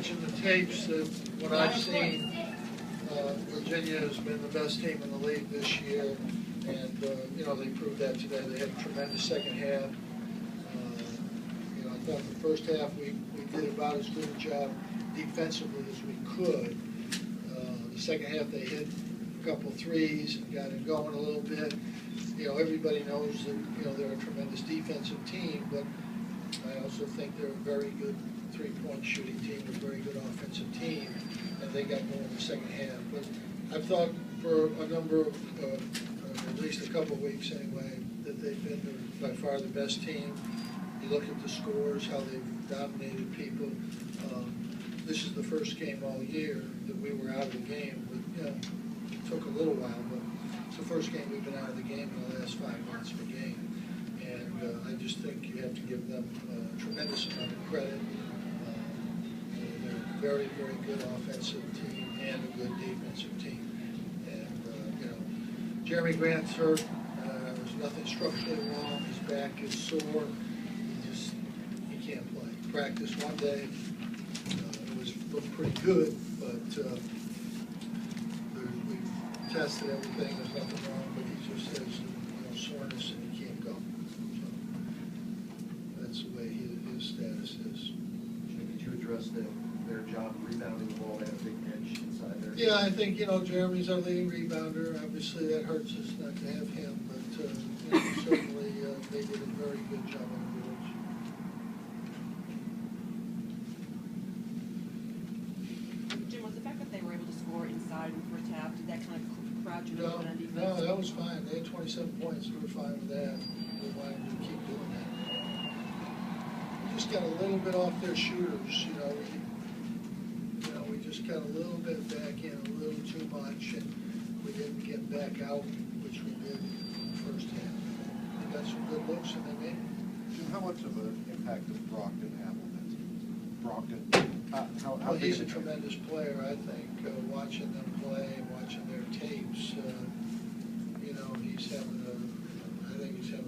watching the tapes, what I've seen, Virginia has been the best team in the league this year, and you know, they proved that today. They had a tremendous second half. You know, I thought the first half we did about as good a job defensively as we could. The second half they hit a couple threes and got it going a little bit. You know, everybody knows that, you know, they're a tremendous defensive team, but I also think they're a very good three-point shooting team, a very good offensive team, and they got more in the second half. But I've thought for a number of, at least a couple of weeks anyway, that they've been by far the best team. You look at the scores, how they've dominated people. This is the first game all year that we were out of the game. But, you know, it took a little while, but it's the first game we've been out of the game in the last 5 months of a game. And I just think you have to give them a tremendous amount of credit. They're a very, very good offensive team and a good defensive team. And, you know, Jeremy Grant's hurt. There's nothing structurally wrong. His back is sore. He can't play. Practice one day. Looked pretty good, but we've tested everything. There's nothing wrong, but he just has, you know, soreness and he can't go. So that's the way his status is. Could you address their job rebounding the ball? They have a big edge inside there. Yeah, I think, you know, Jeremy's our leading rebounder. Obviously, that hurts us not to have him, but you know, certainly they did a very good job on the boards. Inside in the first half, did that kind of crowd you out on defense? No, that was fine. They had 27 points. We were fine with that. We wanted to keep doing that. We just got a little bit off their shooters. You know, we just got a little bit back in, a little too much, and we didn't get back out, which we did in the first half. We got some good looks, and they made it. Jim, how much of an impact does Brogdon have on that team? Brogdon, how well, he's a tremendous player, I think. Watching them play, watching their tapes, you know, I think he's having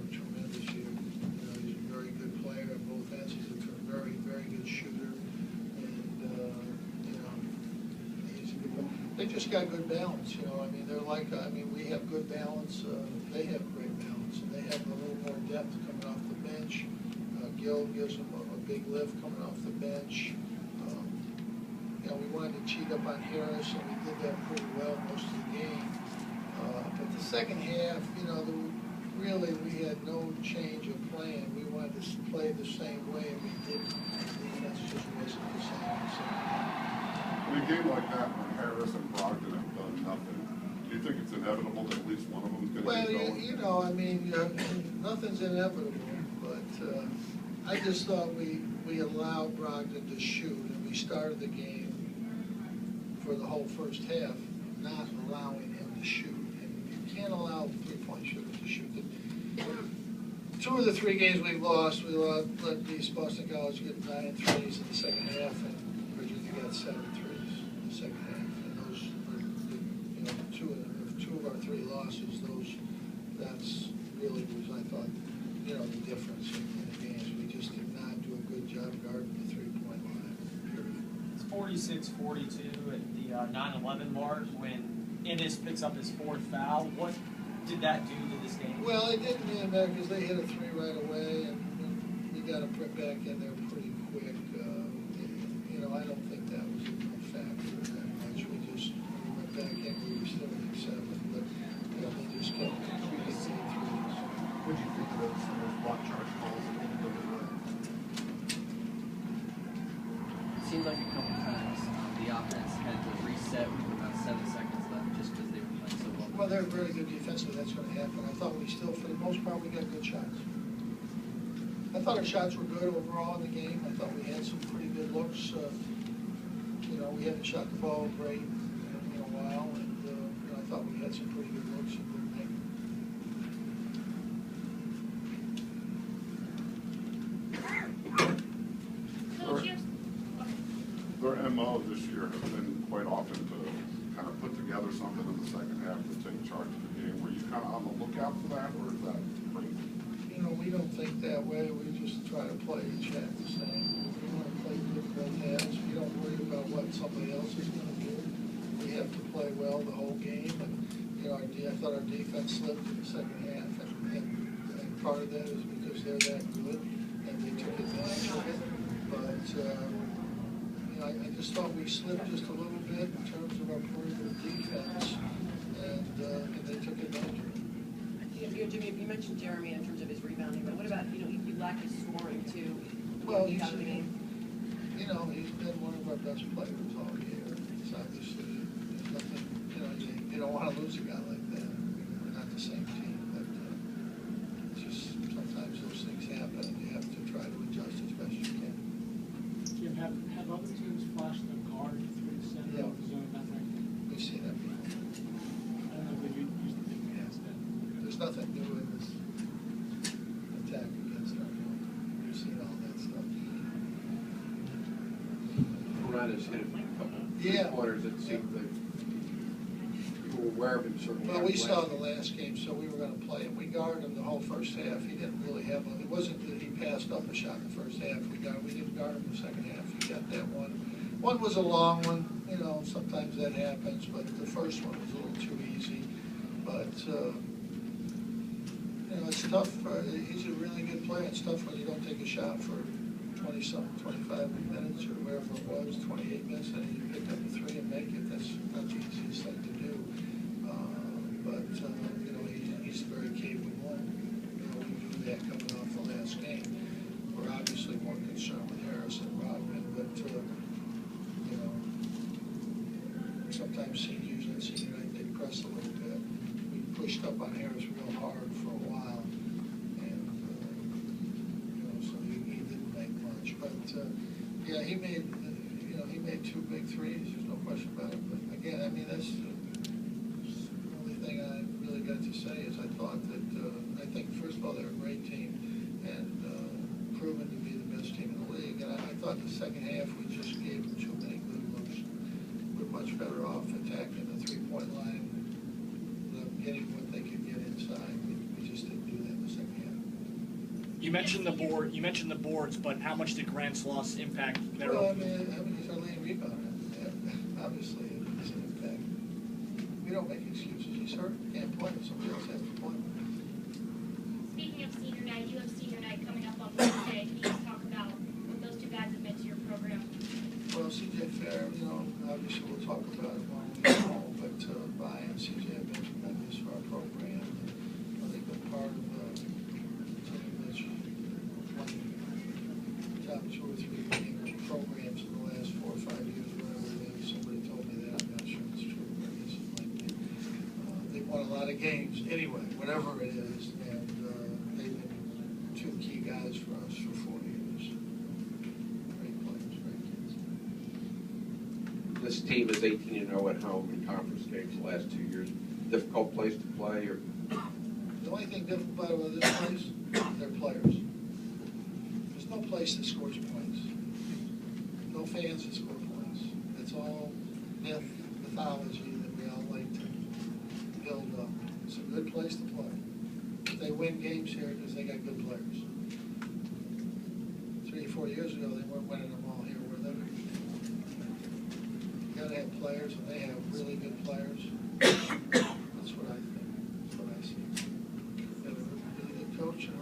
a tremendous year. You know, he's a very good player at both ends. He's a very, very good shooter, and you know, he's a good player. They just got good balance. You know, I mean, they're like, I mean, we have good balance. They have great balance, and they have a little more depth coming off the bench. Gil gives them a big lift coming off the bench. You know, we wanted to cheat up on Harris, and we did that pretty well most of the game. But the second half, you know, really we had no change of plan. We wanted to play the same way, and we didn't. The defense just wasn't the same. So. In a game like that, when Harris and Brogdon have done nothing, do you think it's inevitable that at least one of them is going to get going? Well, you know, I mean, nothing's inevitable, but I just thought we allowed Brogdon to shoot, and we started the game for the whole first half, not allowing him to shoot. And you can't allow three-point shooters to shoot. 2 of the 3 games we've lost, we let East Boston College get 9 threes in the second half, and Virginia got 7 threes in the second half. And those were, you know, 2 of our 3 losses. That's really was, I thought, you know, the difference in the games. We just did not do a good job guarding the three-point line. Period. It's 46-42 at the 9-11 mark when Ennis picks up his 4th foul. What did that do to this game? Well, it didn't mean that because they hit a 3 right away, and we got to put back in there pretty quick. You know, I don't think that was a factor that much. We went back in, we were still at 7, but you know, they just kept completing 3 threes. What do you think of those block charge calls at the end of the way? It seemed like a couple times the offense had to reset with about 7 seconds left just because they were playing so well. Well, they're very good defensively. That's going to happen. I thought we still, for the most part, we got good shots. I thought our shots were good overall in the game. I thought we had some pretty good looks. You know, we haven't shot the ball great in a while, and you know, I thought we had some pretty good looks and didn't make them. Their MO this year has been quite often to kind of put together something in the second half to take charge of the game. Were you kind of on the lookout for that, or is that crazy? You know, we don't think that way. We just try to play each half the same. We want to play good both halves. We don't worry about else is gonna do. We have to play well the whole game, and, you know, I thought our defense slipped in the second half, and part of that is because they're that good, and they took advantage of it. But, you know, I just thought we slipped just a little bit in terms of our perimeter defense, and they took advantage of it. Jimmy, you mentioned Jeremy in terms of his rebounding, but what about, you know, you lack his scoring too? Well, He's he's, out of the game. you know, he's been one of our best players all year. It's obviously, there's nothing, you know, you don't want to lose a guy like that. We're not the same team, but it's just sometimes those things happen, and you have to try to adjust as best you can. Jim, have other teams flashed their card through the center of the zone that way? We've seen that before. I don't know if they've used the big pass then. There's nothing new in this attack against our goal. We've seen all that stuff. Morales hit a couple Yeah. corners that seemed like you were aware of him certainly. Well, we saw the last game, so we were gonna play him. We guarded him the whole first half. He didn't really have one. It wasn't that he passed up a shot in the first half. We didn't guard him the second half. He got that one. One was a long one, you know, sometimes that happens, but the first one was a little too easy. But, you know, it's tough. He's a really good player. It's tough when you don't take a shot for 20-something, 25 minutes or wherever it was, 28 minutes, and you pick up a three and make it. That's not the easiest thing to do. But, you know, he's very capable. You know, we knew that coming off the last game. We're obviously more concerned with Harris and Rodman, but, you know, sometimes seniors and senior night, they press a little bit. We pushed up on Harris real hard for a while, and, you know, so he didn't make much. But, yeah, he made two big threes, there's no question about it. But again, I mean, that's the only thing I really got to say is I thought that, I think, first of all, they're a great team, and proven to be the best team in the league. And I thought the second half, we just gave them too many good looks. We're much better off attacking the three-point line, getting what they could get inside. We just didn't do that in the second half. You mentioned the board. You mentioned the boards, but how much did Grant's loss impact their? Well, I mean, he's our leading rebounder. Obviously, it's an impact. We don't make excuses. He's hurt, can't play. Somebody else has to play. Speaking of senior night, you have senior night coming up on Wednesday. Can you just talk about what those two guys have been to your program? Well, CJ Fair, you know, obviously we'll talk about it when we get home, but Boeheim and CJ have been tremendous for our program. They've been part of the team that's won top 2 or 3 programs in the last 4 or 5 years, whatever it is. Somebody told me that. I'm not sure it's true, but I guess it might be. They've won a lot of games anyway, whatever it is, and they've been 2 key guys for us for 4 years. Great players, great kids. This team is 18-0 at home in conference games the last 2 years. Difficult place to play, or The only thing different about this place, they're players. There's no place that scores points. No fans that score points. It's all mythology that we all like to build up. It's a good place to play. They win games here because they got good players. 3 or 4 years ago, they weren't winning them all here, were they? You gotta have players, and they have really good players. That's what I think. That's what I see. They have a really good coach and a